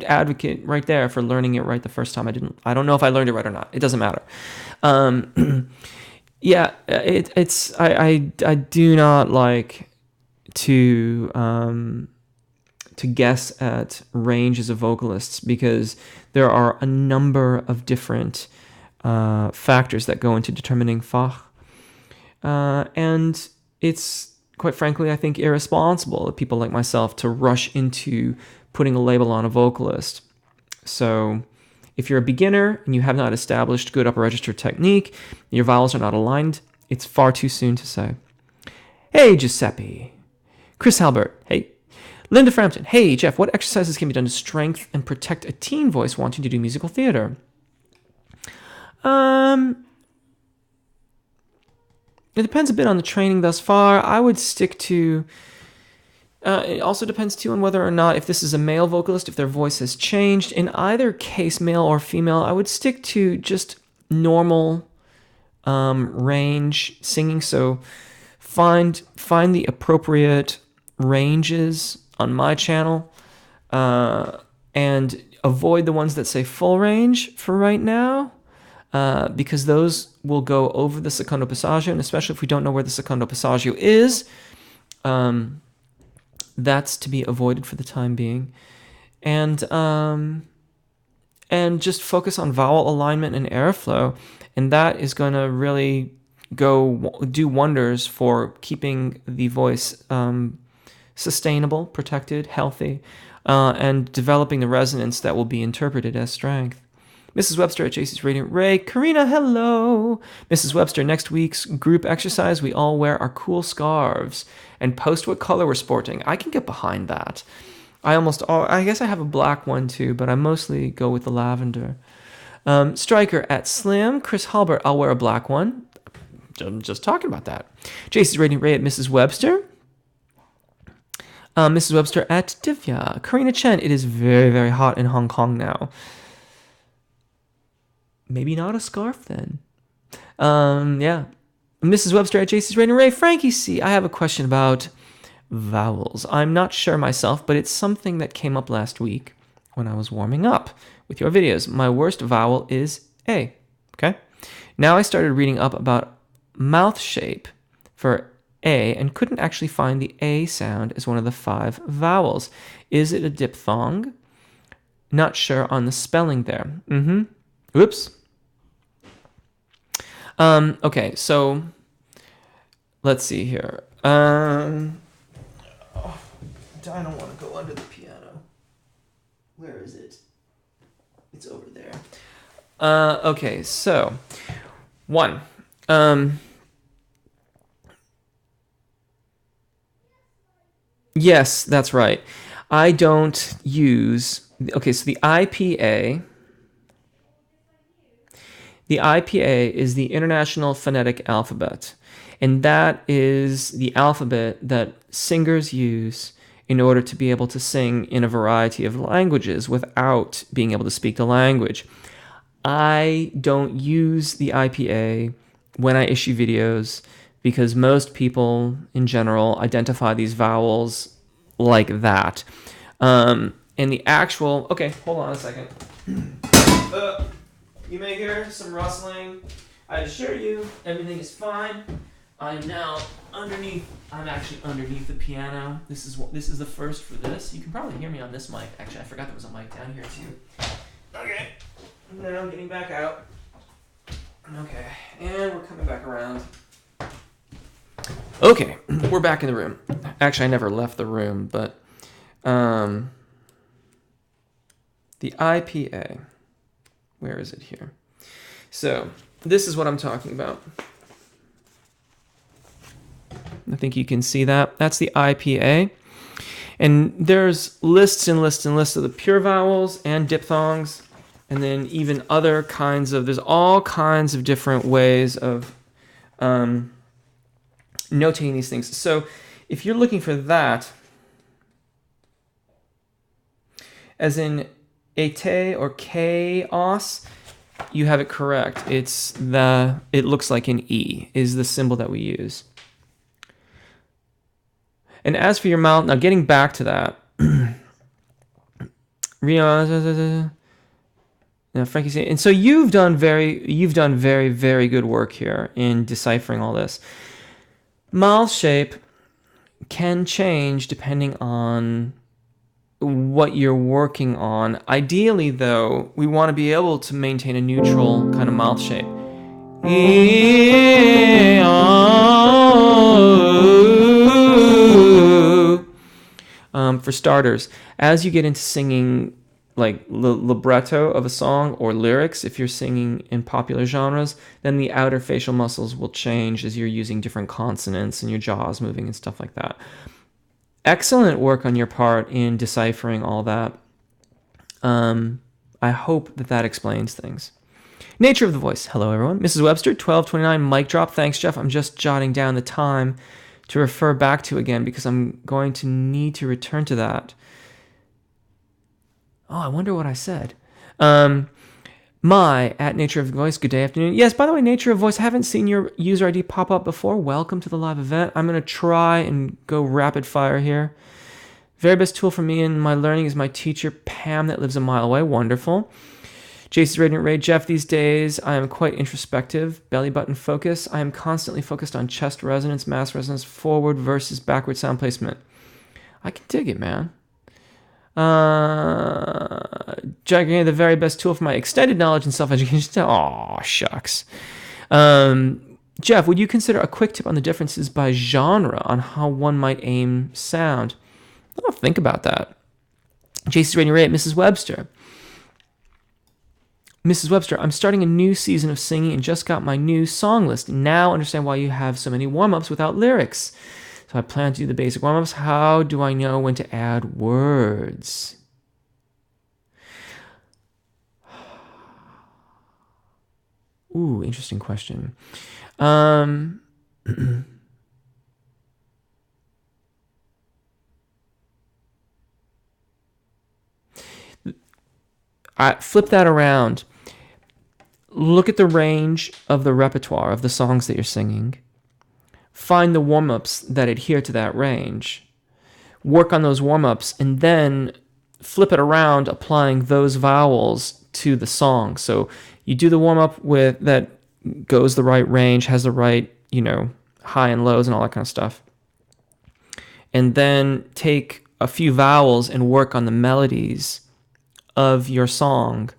Speaker 1: advocate right there for learning it right the first time. I don't know if I learned it right or not. It doesn't matter. Yeah, I do not like to guess at range as a vocalist, because there are a number of different factors that go into determining fach. And it's, quite frankly, I think irresponsible of people like myself to rush into putting a label on a vocalist. So if you're a beginner and you have not established good upper register technique, your vowels are not aligned, it's far too soon to say. Hey, Giuseppe. Chris Halbert. Hey. Linda Frampton. Hey, Jeff, what exercises can be done to strengthen and protect a teen voice wanting to do musical theater? It depends a bit on the training thus far. I would stick to... it also depends, too, on whether or not, if this is a male vocalist, if their voice has changed. In either case, male or female, I would stick to just normal range singing. So find the appropriate ranges on my channel, and avoid the ones that say full range for right now. because those will go over the secondo passaggio, and especially if we don't know where the secondo passaggio is, that's to be avoided for the time being. And just focus on vowel alignment and airflow, and that is going to really do wonders for keeping the voice sustainable, protected, healthy, and developing the resonance that will be interpreted as strength. Mrs. Webster at JC's Radiant Ray. Karina, hello. Mrs. Webster, next week's group exercise, we all wear our cool scarves and post what color we're sporting. I can get behind that. I guess I have a black one too, but I mostly go with the lavender. Striker at Slim. Chris Halbert, I'll wear a black one. I'm just talking about that. JC's Radiant Ray at Mrs. Webster. Mrs. Webster at Divya. Karina Chen, it is very, very hot in Hong Kong now. Maybe not a scarf then. Yeah. Mrs. Webster at JC's Radiant Ray. Frankie C, I have a question about vowels. I'm not sure myself, but it's something that came up last week when I was warming up with your videos. My worst vowel is A. Okay. Now I started reading up about mouth shape for A and couldn't actually find the A sound as one of the 5 vowels. Is it a diphthong? Not sure on the spelling there. Oops. Okay, so let's see here. I don't want to go under the piano. Where is it? It's over there. Okay, so 1. Yes, that's right. I don't use... Okay, so the IPA... The IPA is the International Phonetic Alphabet, and that is the alphabet that singers use in order to be able to sing in a variety of languages without being able to speak the language. I don't use the IPA when I issue videos because most people in general identify these vowels like that. And the actual... Okay, hold on a second. You may hear some rustling. I assure you, everything is fine. I'm actually underneath the piano. This is the first for this. You can probably hear me on this mic. Actually, I forgot there was a mic down here too. Okay. Now I'm getting back out. Okay. And we're coming back around. Okay. We're back in the room. Actually, I never left the room, but the IPA. Where is it here? So this is what I'm talking about. I think you can see that. That's the IPA. And there's lists and lists and lists of the pure vowels and diphthongs. And then even other kinds of... There's all kinds of different ways of notating these things. So if you're looking for that, as in... Ete or chaos, you have it correct. It looks like an E is the symbol that we use. And as for your mouth, now getting back to that, now Frankie, and so you've done very, very good work here in deciphering all this. Mouth shape can change depending on what you're working on. Ideally, though, we want to be able to maintain a neutral kind of mouth shape. For starters, as you get into singing like libretto of a song or lyrics, if you're singing in popular genres, then the outer facial muscles will change as you're using different consonants and your jaw's moving and stuff like that. Excellent work on your part in deciphering all that. I hope that explains things. Nature of the voice. Hello, everyone. Mrs. Webster, 1229, mic drop. Thanks, Jeff. I'm just jotting down the time to refer back to again because I'm going to need to return to that. Oh, I wonder what I said. At Nature of the Voice, good day, afternoon. Yes, by the way, Nature of Voice, I haven't seen your user ID pop up before. Welcome to the live event. I'm going to try and go rapid fire here. Very best tool for me in my learning is my teacher, Pam, that lives a mile away. Wonderful. Jason's Radiant Ray, Jeff, these days I am quite introspective, belly button focus. I am constantly focused on chest resonance, mass resonance, forward versus backward sound placement. I can dig it, man. Jagging, the very best tool for my extended knowledge and self-education. Aw, shucks. Jeff, would you consider a quick tip on the differences by genre on how one might aim sound? I'll think about that. Jason's Radiant Ray, Mrs. Webster. Mrs. Webster, I'm starting a new season of singing and just got my new song list. Now understand why you have so many warm-ups without lyrics. So I plan to do the basic warm-ups. How do I know when to add words? Ooh, interesting question. I flip that around. Look at the range of the repertoire of the songs that you're singing. Find the warm-ups that adhere to that range. Work on those warm-ups and then flip it around, applying those vowels to the song. So you do the warm-up with that goes the right range, has the right, high and lows and all that kind of stuff. And then take a few vowels and work on the melodies of your song,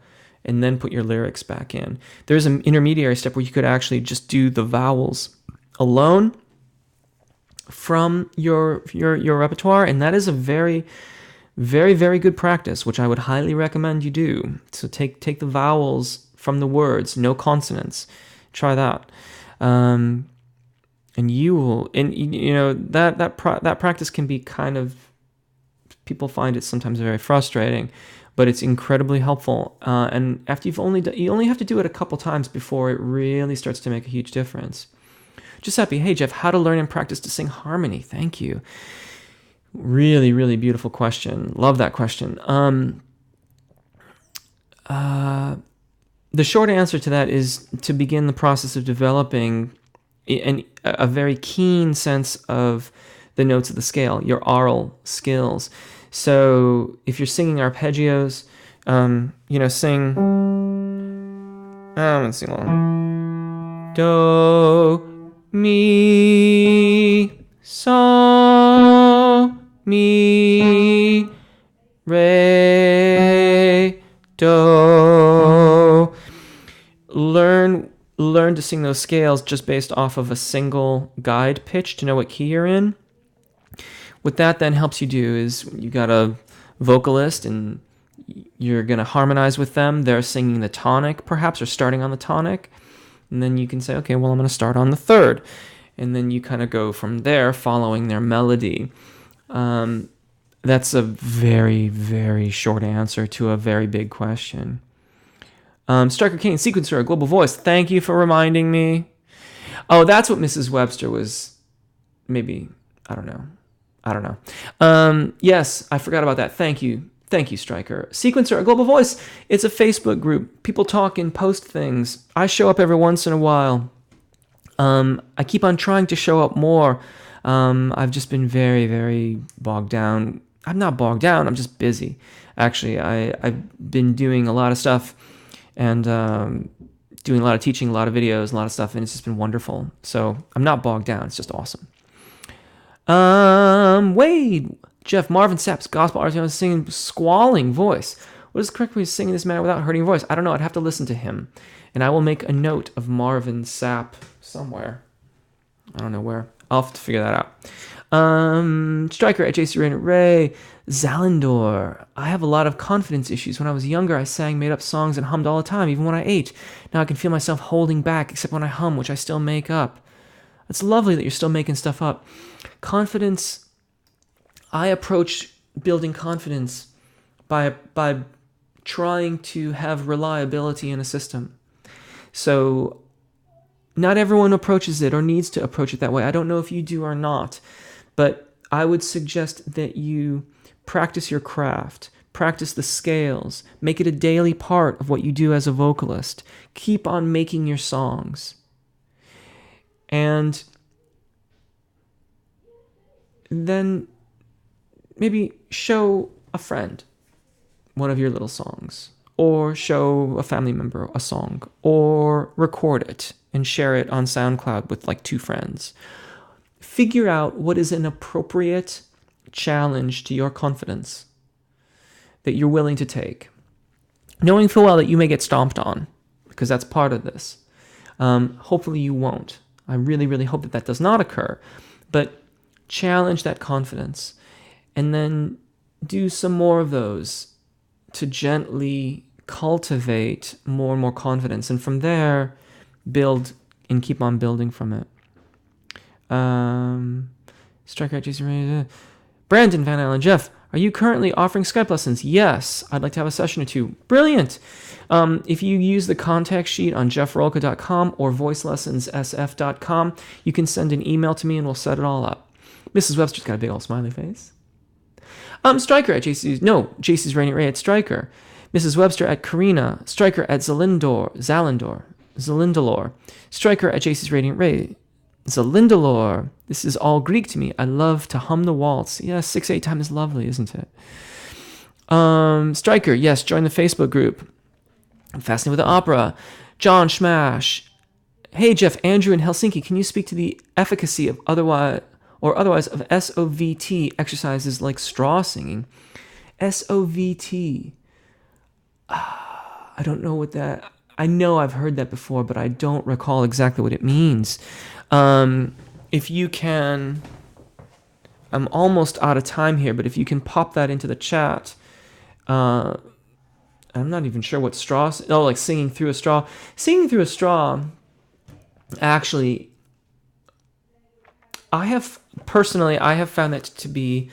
Speaker 1: and then put your lyrics back in. There's an intermediary step where you could actually just do the vowels alone from your repertoire, and that is a very, very, very good practice, which I would highly recommend you do. So take the vowels from the words, no consonants. Try that, and you will. And that practice can be kind of, people find it sometimes very frustrating, but it's incredibly helpful. And after you only have to do it a couple times before it really starts to make a huge difference. Giuseppe, hey Jeff, how to learn and practice to sing harmony? Thank you. Really, really beautiful question. Love that question. The short answer to that is to begin the process of developing a very keen sense of the notes of the scale, your aural skills. So if you're singing arpeggios, sing. I'm gonna sing along. Do, mi, so, mi, re, do. Learn to sing those scales just based off of a single guide pitch to know what key you're in. What that then helps you do is you got a vocalist and you're going to harmonize with them. They're singing the tonic perhaps, or starting on the tonic. And then you can say, okay, well, I'm going to start on the third. And then you kind of go from there following their melody. That's a very, very short answer to a very big question. Striker King, Sequencer, Global Voice, thank you for reminding me. Oh, that's what Mrs. Webster was, maybe, I don't know. Yes, I forgot about that. Thank you, Striker. Sequencer, a Global Voice. It's a Facebook group. People talk and post things. I show up every once in a while. I keep on trying to show up more. I've just been very, very bogged down. I'm not bogged down. I'm just busy. Actually, I've been doing a lot of stuff and doing a lot of teaching, a lot of videos, a lot of stuff, and it's just been wonderful. So I'm not bogged down. It's just awesome. Wade, Jeff, Marvin Sapp's gospel artist singing squalling voice. What is the correct way of singing this man without hurting your voice? I don't know. I'd have to listen to him. And I will make a note of Marvin Sapp somewhere. I don't know where. I'll have to figure that out. Striker at JC Ray, Zalindor. I have a lot of confidence issues. When I was younger, I sang made up songs and hummed all the time, even when I ate. Now I can feel myself holding back, except when I hum, which I still make up. It's lovely that you're still making stuff up. Confidence, I approach building confidence by trying to have reliability in a system. So not everyone approaches it or needs to approach it that way. I don't know if you do or not, but I would suggest that you practice your craft, practice the scales, make it a daily part of what you do as a vocalist. Keep on making your songs. And then maybe show a friend one of your little songs, or show a family member a song, or record it and share it on SoundCloud with like 2 friends. Figure out what is an appropriate challenge to your confidence that you're willing to take, knowing full well that you may get stomped on, because that's part of this. Hopefully you won't. I really, really hope that does not occur. But challenge that confidence, and then do some more of those to gently cultivate more and more confidence. And from there, build and keep on building from it. Striker at Jason, Brandon Van Allen, Jeff, are you currently offering Skype lessons? Yes, I'd like to have a session or 2. Brilliant. If you use the contact sheet on jeffrolka.com or voicelessonssf.com, you can send an email to me and we'll set it all up. Mrs. Webster's got a big old smiley face. Striker at JC's Radiant Ray at Striker. Mrs. Webster at Karina. Striker at Zalindalor. Striker at JC's Radiant Ray. Zalindalor. This is all Greek to me. I love to hum the waltz. Yeah, 6/8 time is lovely, isn't it? Striker, yes, join the Facebook group. I'm fascinated with the opera. John Schmash. Hey, Jeff, Andrew in Helsinki, can you speak to the efficacy of otherwise of SOVT exercises like straw singing? SOVT. I don't know what that... I know I've heard that before, but I don't recall exactly what it means. If you can... I'm almost out of time here, but if you can pop that into the chat... I'm not even sure what straw... Oh, like singing through a straw. Singing through a straw... Actually... I have found that to be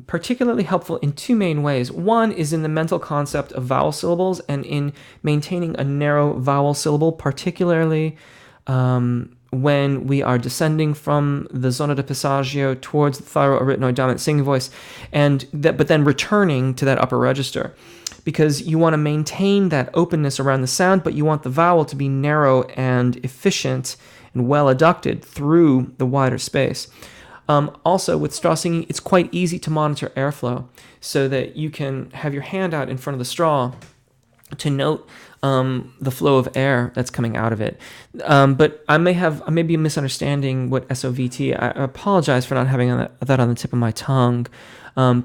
Speaker 1: particularly helpful in 2 main ways. One is in the mental concept of vowel syllables and in maintaining a narrow vowel syllable, particularly when we are descending from the zona de passaggio towards the thyroarytenoid dominant singing voice, but then returning to that upper register. Because you want to maintain that openness around the sound, but you want the vowel to be narrow and efficient and well adducted through the wider space. Also, with straw singing, it's quite easy to monitor airflow so that you can have your hand out in front of the straw to note the flow of air that's coming out of it. But I may be misunderstanding what SOVT. I apologize for not having that on the tip of my tongue.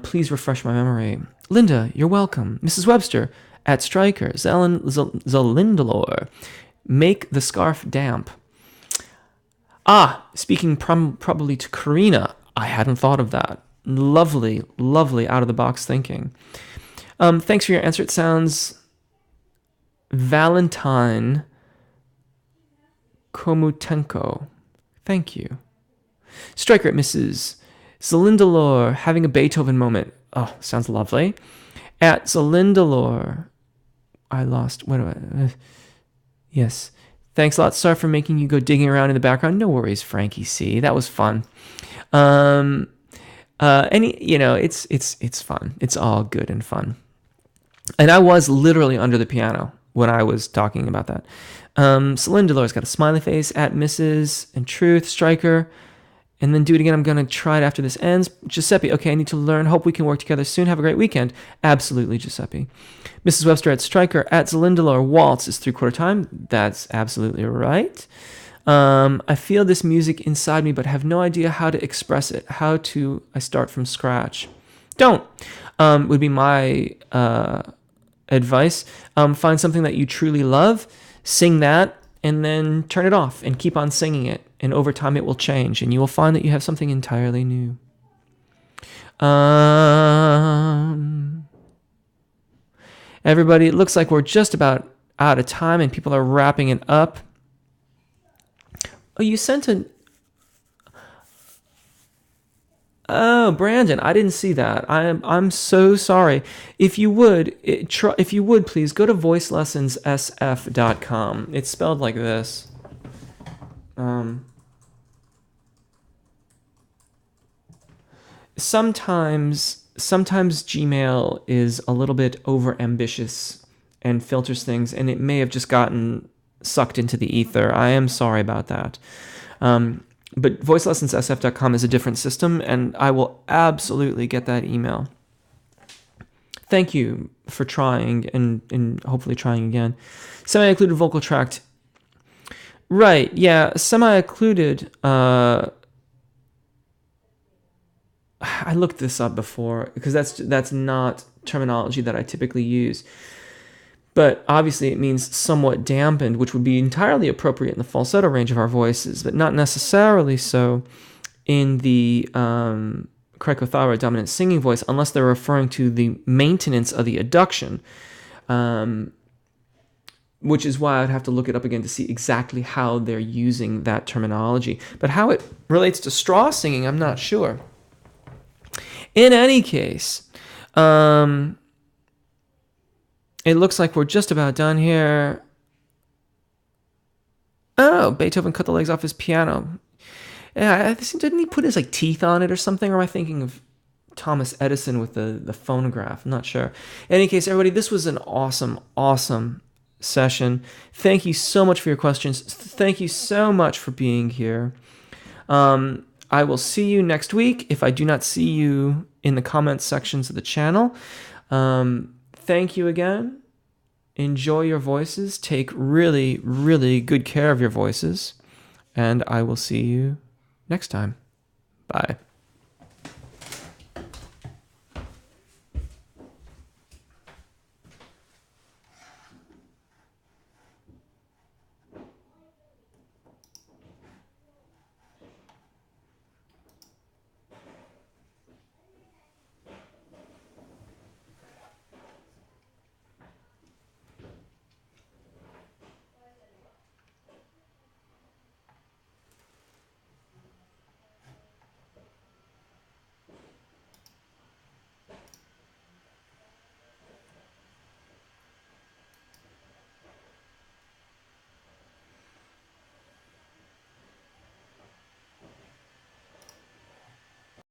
Speaker 1: Please refresh my memory. Linda, you're welcome. Mrs. Webster, at Striker, Zalindalor, make the scarf damp. Speaking probably to Karina, I hadn't thought of that. Lovely, lovely out-of-the-box thinking. Thanks for your answer. It sounds Valentine Komutenko. Thank you. Striker at Mrs. Zalindalor, having a Beethoven moment. Oh, sounds lovely. At Zalindalor, yes. Thanks a lot. Sorry for making you go digging around in the background. No worries, Frankie C. That was fun. It's fun. It's all good and fun. And I was literally under the piano when I was talking about that. Zalindalor's got a smiley face at Mrs. and Truth, Striker. And then do it again. I'm going to try it after this ends. Giuseppe, okay, I need to learn. Hope we can work together soon. Have a great weekend. Absolutely, Giuseppe. Mrs. Webster at Striker. At Zalindalor, waltz is 3/4 time. That's absolutely right. I feel this music inside me, but have no idea how to express it. I start from scratch. Don't. Would be my advice. Find something that you truly love. Sing that. And then turn it off and keep on singing it. And over time it will change. And you will find that you have something entirely new. Everybody, it looks like we're just about out of time and people are wrapping it up. Oh, you sent Oh, Brandon, I didn't see that. I'm so sorry. If you would, please go to voicelessonssf.com. It's spelled like this. Sometimes Gmail is a little bit over ambitious and filters things, and it may have just gotten sucked into the ether. I am sorry about that. But voicelessonssf.com is a different system, and I will absolutely get that email. thank you for trying and hopefully trying again. Semi-occluded vocal tract. Right, yeah, semi-occluded. I looked this up before because that's not terminology that I typically use. But obviously it means somewhat dampened, which would be entirely appropriate in the falsetto range of our voices, but not necessarily so in the cricothyroid dominant singing voice, unless they're referring to the maintenance of the adduction, which is why I'd have to look it up again to see exactly how they're using that terminology. But how it relates to straw singing, I'm not sure. In any case, it looks like we're just about done here. Oh, Beethoven cut the legs off his piano. Yeah, didn't he put his teeth on it or something? Or am I thinking of Thomas Edison with the phonograph? I'm not sure. In any case, everybody, this was an awesome, awesome session. Thank you so much for your questions. Thank you so much for being here. I will see you next week if I do not see you in the comments sections of the channel. Thank you again. Enjoy your voices. Take really, really good care of your voices. And I will see you next time. Bye.